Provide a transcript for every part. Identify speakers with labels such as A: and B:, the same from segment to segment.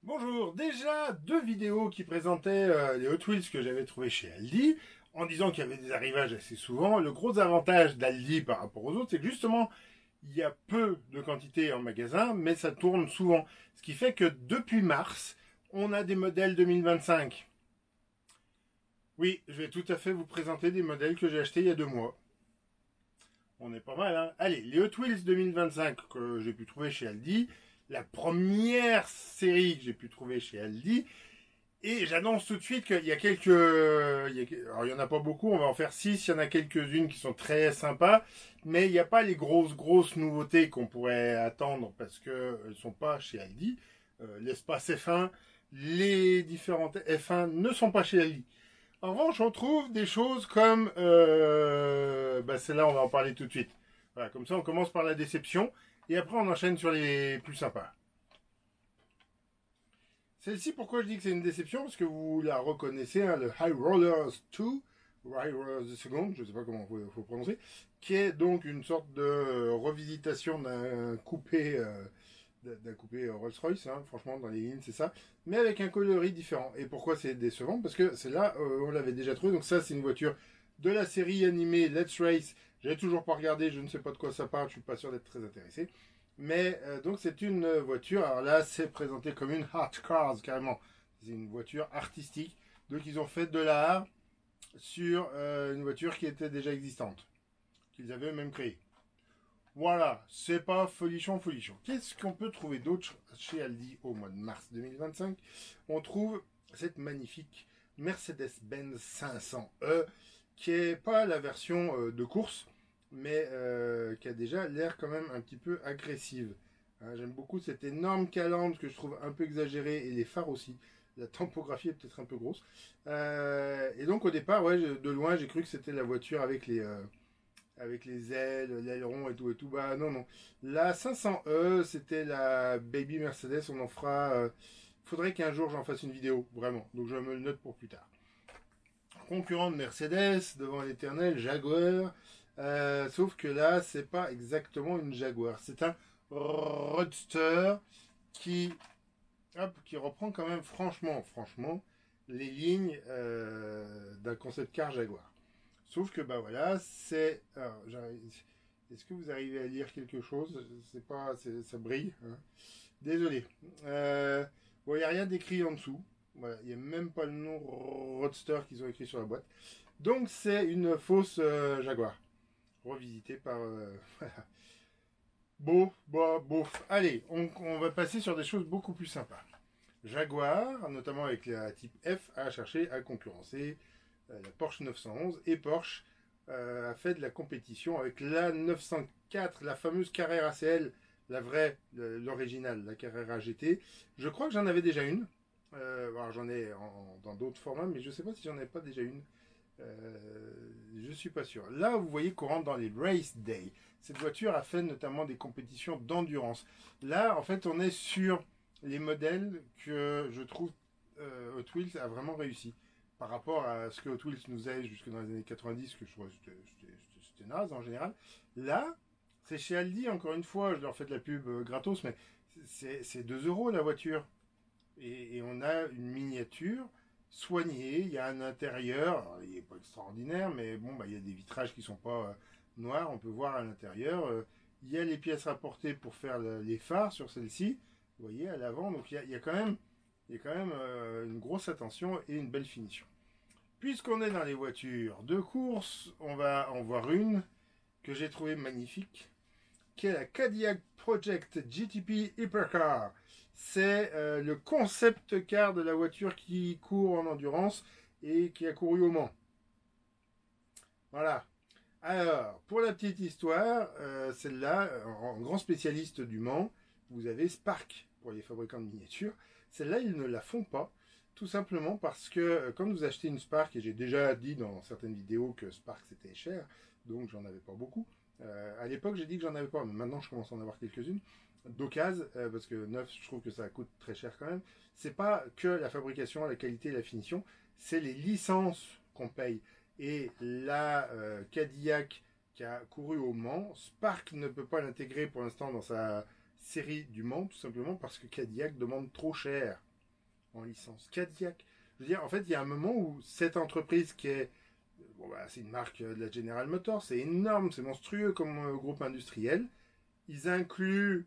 A: Bonjour, déjà deux vidéos qui présentaient les Hot Wheels que j'avais trouvés chez Aldi, en disant qu'il y avait des arrivages assez souvent. Le gros avantage d'Aldi par rapport aux autres, c'est que justement, il y a peu de quantité en magasin, mais ça tourne souvent. Ce qui fait que depuis mars, on a des modèles 2025. Oui, je vais tout à fait vous présenter des modèles que j'ai achetés il y a 2 mois. On est pas mal, hein. Allez, les Hot Wheels 2025 que j'ai pu trouver chez Aldi, la première série que j'ai pu trouver chez Aldi. Et j'annonce tout de suite qu'il y a quelques. Alors, il n'y en a pas beaucoup, on va en faire 6. Il y en a quelques-unes qui sont très sympas. Mais il n'y a pas les grosses nouveautés qu'on pourrait attendre parce qu'elles ne sont pas chez Aldi. L'espace F1, les différentes F1 ne sont pas chez Aldi. En revanche, on trouve des choses comme. Celle-là, on va en parler tout de suite. Voilà, comme ça, on commence par la déception. Et après, on enchaîne sur les plus sympas. Celle-ci, pourquoi je dis que c'est une déception? Parce que vous la reconnaissez, hein, le High Rollers 2, ou High Rollers 2, je ne sais pas comment il faut prononcer, qui est donc une sorte de revisitation d'un coupé Rolls-Royce, hein, franchement, dans les lignes, c'est ça, mais avec un coloris différent. Et pourquoi c'est décevant? Parce que c'est là, on l'avait déjà trouvé, donc ça, c'est une voiture de la série animée Let's Race. J'ai toujours pas regardé, je ne sais pas de quoi ça parle, je suis pas sûr d'être très intéressé. Mais donc c'est une voiture, alors là c'est présenté comme une art cars carrément. C'est une voiture artistique. Donc ils ont fait de l'art sur une voiture qui était déjà existante, qu'ils avaient eux-mêmes créée. Voilà, c'est pas folichon. Qu'est-ce qu'on peut trouver d'autre chez Aldi au mois de mars 2025? On trouve cette magnifique Mercedes-Benz 500E qui est pas la version de course, mais qui a déjà l'air quand même un petit peu agressive. Hein, j'aime beaucoup cette énorme calandre que je trouve un peu exagérée et les phares aussi. La topographie est peut-être un peu grosse. Et donc au départ, ouais, de loin, j'ai cru que c'était la voiture avec les ailes, l'aileron et tout et tout. Bah non, non. La 500E, c'était la Baby Mercedes. On en fera. Faudrait qu'un jour j'en fasse une vidéo, vraiment. Donc je me le note pour plus tard. Concurrent de Mercedes, devant l'éternel Jaguar. Sauf que là, c'est pas exactement une Jaguar. C'est un Roadster qui, qui reprend quand même franchement, les lignes d'un concept car Jaguar. Sauf que bah voilà, c'est. Est-ce que vous arrivez à lire quelque chose? C'est pas, ça brille. Hein. Désolé. Bon, il n'y a rien d'écrit en dessous. Voilà, il n'y a même pas le nom Roadster qu'ils ont écrit sur la boîte. Donc c'est une fausse Jaguar, revisitée par. Bof. Allez, on va passer sur des choses beaucoup plus sympas. Jaguar, notamment avec la type F, a cherché à concurrencer la Porsche 911 et Porsche a fait de la compétition avec la 904, la fameuse Carrera CL, la vraie, l'original, la Carrera GT. Je crois que j'en avais déjà une. Alors j'en ai dans d'autres formats, mais je ne sais pas si j'en avais pas déjà une. Je suis pas sûr. Là, vous voyez qu'on rentre dans les Race Day. Cette voiture a fait notamment des compétitions d'endurance. Là, en fait, on est sur les modèles que je trouve Hot Wheels a vraiment réussi par rapport à ce que Hot Wheels nous a jusque dans les années 90, que je trouve c'était naze en général. Là, c'est chez Aldi, encore une fois, je leur fais de la pub gratos, mais c'est 2 euros la voiture. Et on a une miniature soignée, il y a un intérieur, alors, il n'est pas extraordinaire, mais bon, bah, il y a des vitrages qui ne sont pas noirs, on peut voir à l'intérieur. Il y a les pièces rapportées pour faire les phares sur celle-ci, vous voyez, à l'avant, donc il y a quand même, une grosse attention et une belle finition. Puisqu'on est dans les voitures de course, on va en voir une que j'ai trouvée magnifique, qui est la Cadillac Project GTP Hypercar. C'est le concept car de la voiture qui court en endurance et qui a couru au Mans. Voilà. Alors, pour la petite histoire, celle-là, en grand spécialiste du Mans, vous avez Spark pour les fabricants de miniatures. Celle-là, ils ne la font pas, tout simplement parce que quand vous achetez une Spark, et j'ai déjà dit dans certaines vidéos que Spark c'était cher, donc j'en avais pas beaucoup. À l'époque, j'ai dit que j'en avais pas, mais maintenant je commence à en avoir quelques-unes d'occasion, parce que neuf, je trouve que ça coûte très cher quand même. C'est pas que la fabrication, la qualité et la finition, c'est les licences qu'on paye. Et la Cadillac qui a couru au Mans, Spark ne peut pas l'intégrer pour l'instant dans sa série du Mans, tout simplement parce que Cadillac demande trop cher. en licence. Cadillac. Je veux dire, en fait, il y a un moment où cette entreprise qui est... Bon, bah, c'est une marque de la General Motors, c'est énorme, c'est monstrueux comme groupe industriel. Ils incluent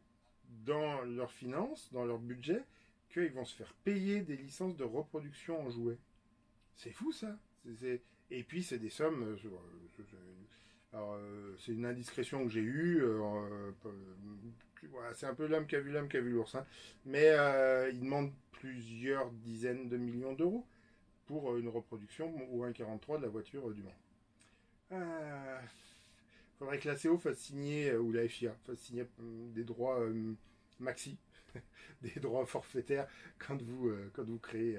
A: dans leurs finances, dans leur budget, qu'ils vont se faire payer des licences de reproduction en jouets. C'est fou ça. Et puis c'est des sommes. C'est une indiscrétion que j'ai eue. Voilà, c'est un peu l'homme qui a vu l'ours. Hein. Mais ils demandent plusieurs dizaines de millions d'euros pour une reproduction ou un 43 de la voiture du Mans. Faudrait que la CO fasse signer, ou la FIA fasse signer des droits maxi, des droits forfaitaires quand vous créez.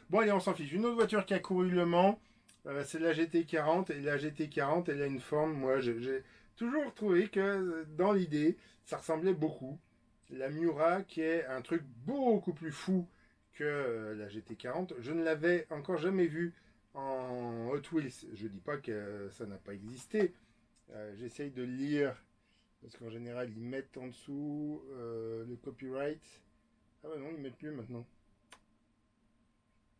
A: Bon, allez, on s'en fiche. Une autre voiture qui a couru Le Mans, c'est la GT40. Et la GT40, elle a une forme, moi, j'ai toujours trouvé que dans l'idée, ça ressemblait beaucoup. La Miura, qui est un truc beaucoup plus fou que la GT40. Je ne l'avais encore jamais vue en Hot Wheels. Je dis pas que ça n'a pas existé. J'essaye de lire, parce qu'en général, ils mettent en dessous le copyright. Ah bah non, ils mettent plus maintenant.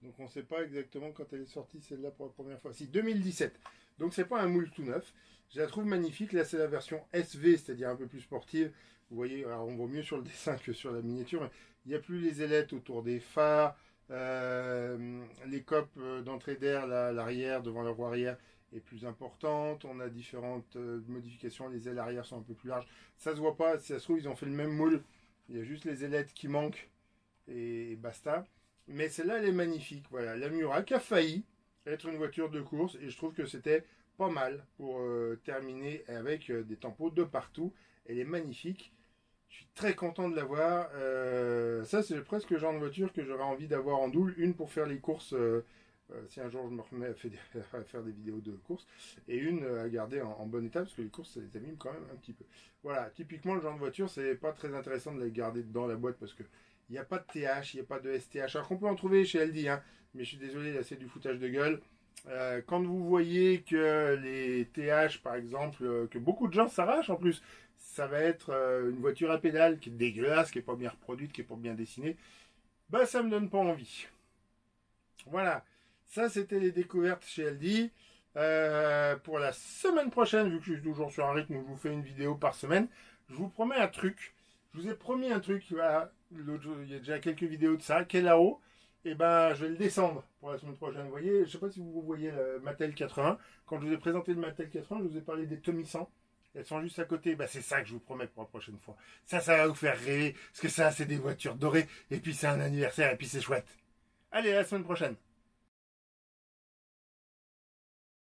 A: Donc on ne sait pas exactement quand elle est sortie celle-là pour la première fois. Si, 2017. Donc c'est pas un moule tout neuf. Je la trouve magnifique. Là c'est la version SV, c'est-à-dire un peu plus sportive. Vous voyez, alors on voit mieux sur le dessin que sur la miniature. Il n'y a plus les ailettes autour des phares. Les copes d'entrée d'air, l'arrière devant la roue arrière est plus importante. On a différentes modifications. Les ailes arrière sont un peu plus larges. Ça se voit pas. Si ça se trouve, ils ont fait le même moule. Il y a juste les ailettes qui manquent. Et basta. Mais celle-là, elle est magnifique. Voilà, la Miura qui a failli être une voiture de course. Et je trouve que c'était pas mal pour terminer avec des tempos de partout. Elle est magnifique. Je suis très content de l'avoir. Ça, c'est presque le genre de voiture que j'aurais envie d'avoir en double. Une pour faire les courses, si un jour je me remets à faire des vidéos de courses. Et une à garder en bon état, parce que les courses, ça les abîme quand même un petit peu. Voilà, typiquement, le genre de voiture, c'est pas très intéressant de les garder dans la boîte, parce que il n'y a pas de TH, il n'y a pas de STH. Alors qu'on peut en trouver chez LD, hein, mais je suis désolé, là c'est du foutage de gueule. Quand vous voyez que les TH, par exemple, que beaucoup de gens s'arrachent en plus, ça va être une voiture à pédale qui est dégueulasse, qui n'est pas bien reproduite, qui n'est pas bien dessinée, bah ça me donne pas envie. Voilà, ça c'était les découvertes chez LD. Pour la semaine prochaine, vu que je suis toujours sur un rythme où je vous fais une vidéo par semaine, je vous promets un truc. Je vous ai promis un truc, voilà, il y a déjà quelques vidéos de ça, qui est là-haut. Et ben, je vais le descendre pour la semaine prochaine. Vous voyez, je ne sais pas si vous voyez le Mattel 80. Quand je vous ai présenté le Mattel 80, je vous ai parlé des Tommy 100. Elles sont juste à côté. Ben, c'est ça que je vous promets pour la prochaine fois. Ça va vous faire rêver. Parce que ça, c'est des voitures dorées. Et puis, c'est un anniversaire. Et puis, c'est chouette. Allez, à la semaine prochaine.